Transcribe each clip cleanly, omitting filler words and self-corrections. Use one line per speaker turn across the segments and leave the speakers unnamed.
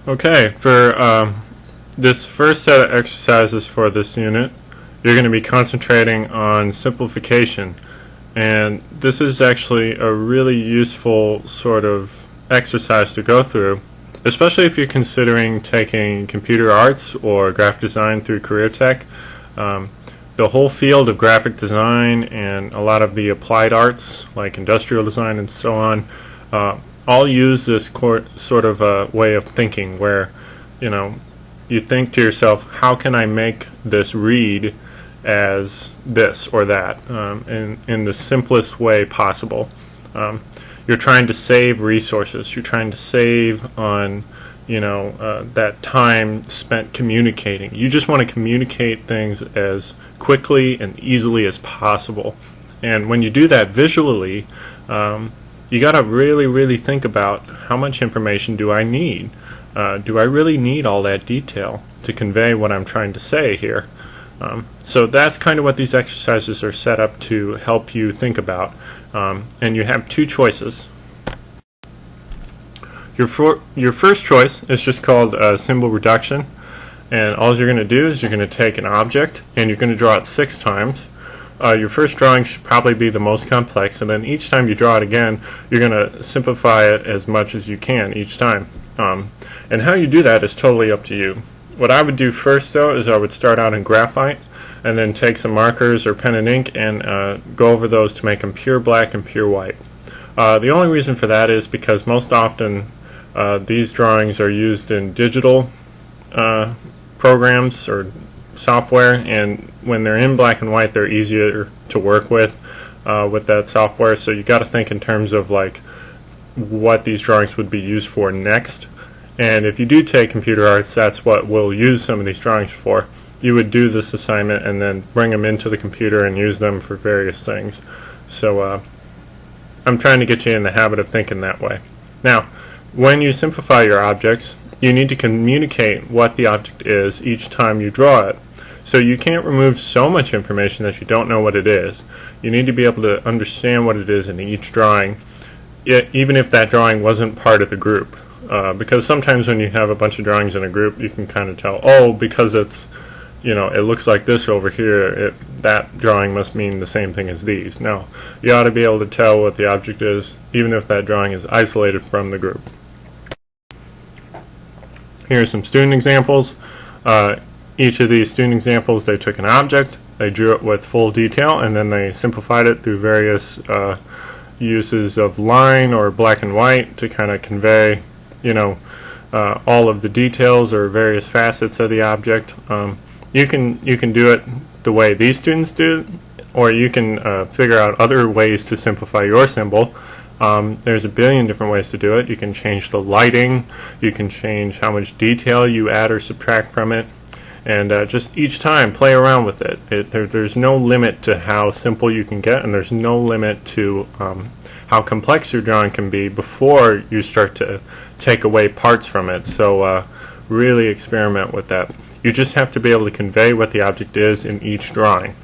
Okay, for this first set of exercises for this unit, you're going to be concentrating on simplification. And this is actually a really useful sort of exercise to go through, especially if you're considering taking computer arts or graphic design through career tech. The whole field of graphic design and a lot of the applied arts like industrial design and so on all use this sort of way of thinking where you think to yourself, how can I make this read as this or that in the simplest way possible. You're trying to save resources. You're trying to save on that time spent communicating. You just want to communicate things as quickly and easily as possible. And when you do that visually, you got to really think about how much information do I need? Do I really need all that detail to convey what I'm trying to say here? So that's kind of what these exercises are set up to help you think about. And you have two choices. Your first choice is just called symbol reduction. And all you're going to do is you're going to take an object and you're going to draw it 6 times. Your first drawing should probably be the most complex, and then each time you draw it again, you're going to simplify it as much as you can each time. And how you do that is totally up to you. What I would do first, though, is I would start out in graphite and then take some markers or pen and ink and go over those to make them pure black and pure white. The only reason for that is because most often these drawings are used in digital programs or software, and when they're in black and white, they're easier to work with that software. So you got to think in terms of like what these drawings would be used for next. And if you do take computer arts, that's what we'll use some of these drawings for. You would do this assignment and then bring them into the computer and use them for various things. So I'm trying to get you in the habit of thinking that way. Now, when you simplify your objects, you need to communicate what the object is each time you draw it. So you can't remove so much information that you don't know what it is. You need to be able to understand what it is in each drawing, even if that drawing wasn't part of the group. Because sometimes when you have a bunch of drawings in a group, you can kind of tell, oh, because it's, it looks like this over here, that drawing must mean the same thing as these. No, you ought to be able to tell what the object is, even if that drawing is isolated from the group. Here are some student examples. Each of these student examples, they took an object, they drew it with full detail, and then they simplified it through various uses of line or black and white to kind of convey all of the details or various facets of the object. You can do it the way these students do, or you can figure out other ways to simplify your symbol. There's a billion different ways to do it. You can change the lighting, you can change how much detail you add or subtract from it, and just each time play around with it. There's no limit to how simple you can get, and there's no limit to how complex your drawing can be before you start to take away parts from it. So really experiment with that. You just have to be able to convey what the object is in each drawing.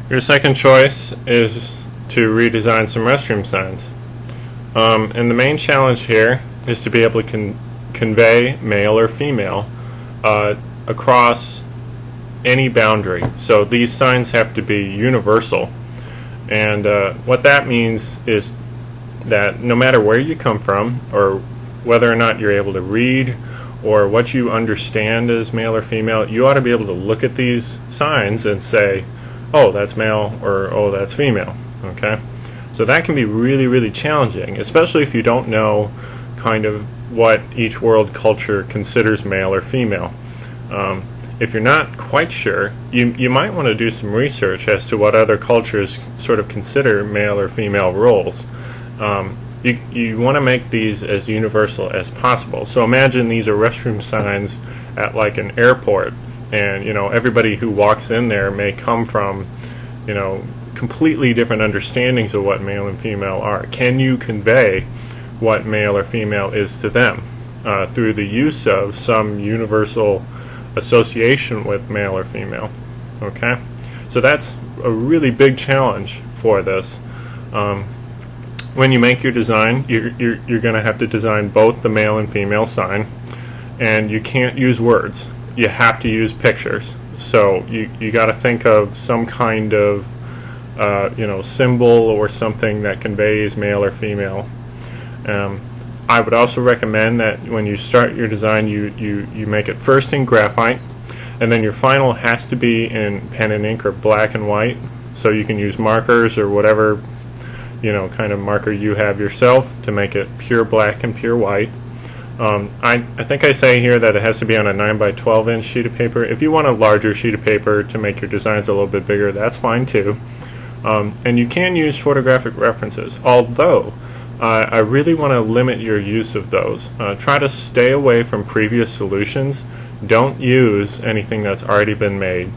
Your second choice is to redesign some restroom signs. And the main challenge here is to be able to convey male or female across any boundary. So these signs have to be universal. And what that means is that no matter where you come from, or whether or not you're able to read, or what you understand as male or female, you ought to be able to look at these signs and say, oh, that's male, or oh, that's female. Okay? So that can be really challenging, especially if you don't know kind of what each world culture considers male or female. If you're not quite sure, you might want to do some research as to what other cultures sort of consider male or female roles. You want to make these as universal as possible. So imagine these are restroom signs at like an airport, and everybody who walks in there may come from completely different understandings of what male and female are. Can you convey what male or female is to them through the use of some universal association with male or female? Okay, so that's a really big challenge for this. When you make your design, you're going to have to design both the male and female sign, and you can't use words. You have to use pictures. So you got to think of some kind of symbol or something that conveys male or female. I would also recommend that when you start your design, you make it first in graphite, and then your final has to be in pen and ink or black and white. So you can use markers or whatever kind of marker you have yourself to make it pure black and pure white. I think I say here that it has to be on a 9 by 12 inch sheet of paper. If you want a larger sheet of paper to make your designs a little bit bigger, that's fine too. And you can use photographic references, although I really want to limit your use of those. Try to stay away from previous solutions. Don't use anything that's already been made.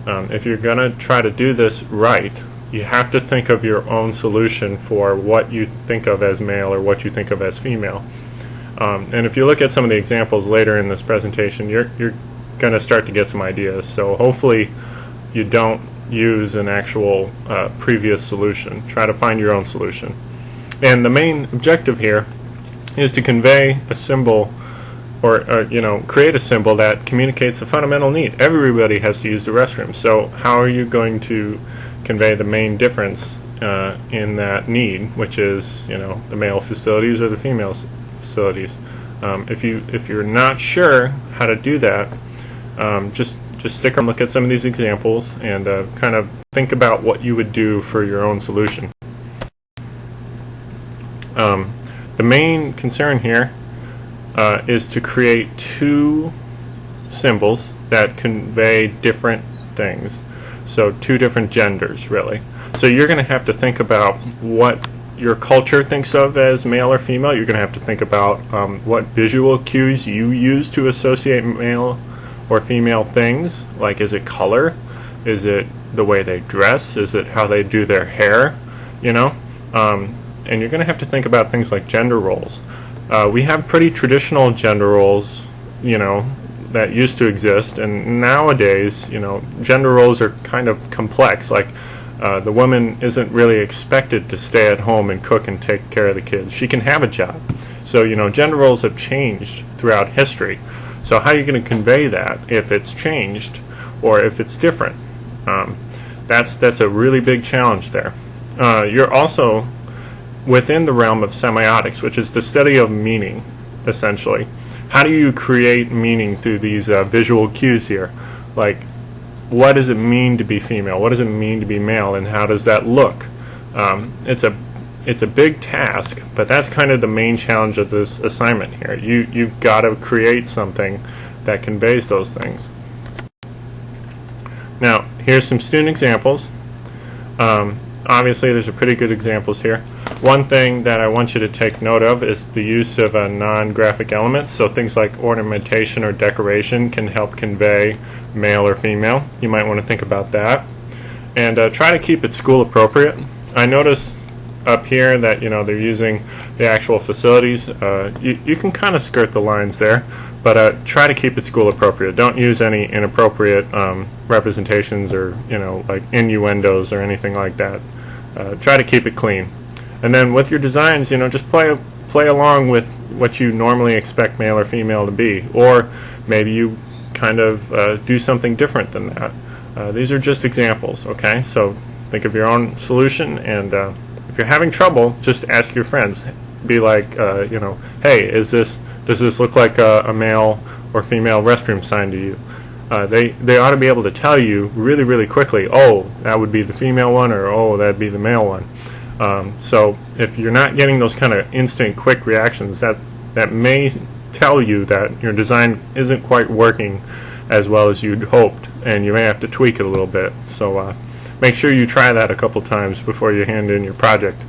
If you're going to try to do this right, you have to think of your own solution for what you think of as male or what you think of as female. And if you look at some of the examples later in this presentation, you're going to start to get some ideas. So hopefully you don't use an actual previous solution. Try to find your own solution. And the main objective here is to convey a symbol or create a symbol that communicates a fundamental need. Everybody has to use the restroom. So how are you going to convey the main difference in that need, which is the male facilities or the female facilities? If you're not sure how to do that, just stick around, look at some of these examples, and kind of think about what you would do for your own solution. The main concern here is to create two symbols that convey different things. So two different genders, really. So you're going to have to think about what your culture thinks of as male or female. You're going to have to think about what visual cues you use to associate male or female things. Like, is it color? Is it the way they dress? Is it how they do their hair? And you're going to have to think about things like gender roles. We have pretty traditional gender roles, that used to exist, and nowadays, gender roles are kind of complex. Like, the woman isn't really expected to stay at home and cook and take care of the kids. She can have a job. So, gender roles have changed throughout history. So how are you going to convey that if it's changed or if it's different? That's a really big challenge there. You're also within the realm of semiotics, which is the study of meaning, essentially. How do you create meaning through these visual cues here? Like, what does it mean to be female? What does it mean to be male? And how does that look? It's a big task, but that's kind of the main challenge of this assignment here. You've got to create something that conveys those things. Now, here's some student examples. Obviously, there's some pretty good examples here. One thing that I want you to take note of is the use of non-graphic elements. So things like ornamentation or decoration can help convey male or female. You might want to think about that. And try to keep it school appropriate. I notice up here that they're using the actual facilities. You can kind of skirt the lines there, but try to keep it school appropriate. Don't use any inappropriate representations or like innuendos or anything like that. Try to keep it clean. And then with your designs, just play along with what you normally expect male or female to be, or maybe you kind of do something different than that. These are just examples, okay? So think of your own solution, and if you're having trouble, just ask your friends. Be like, hey, does this look like a male or female restroom sign to you? They ought to be able to tell you really, really quickly, oh, that would be the female one, or oh, that'd be the male one. So if you're not getting those kind of instant, quick reactions, that may tell you that your design isn't quite working as well as you'd hoped, and you may have to tweak it a little bit. So make sure you try that a couple times before you hand in your project.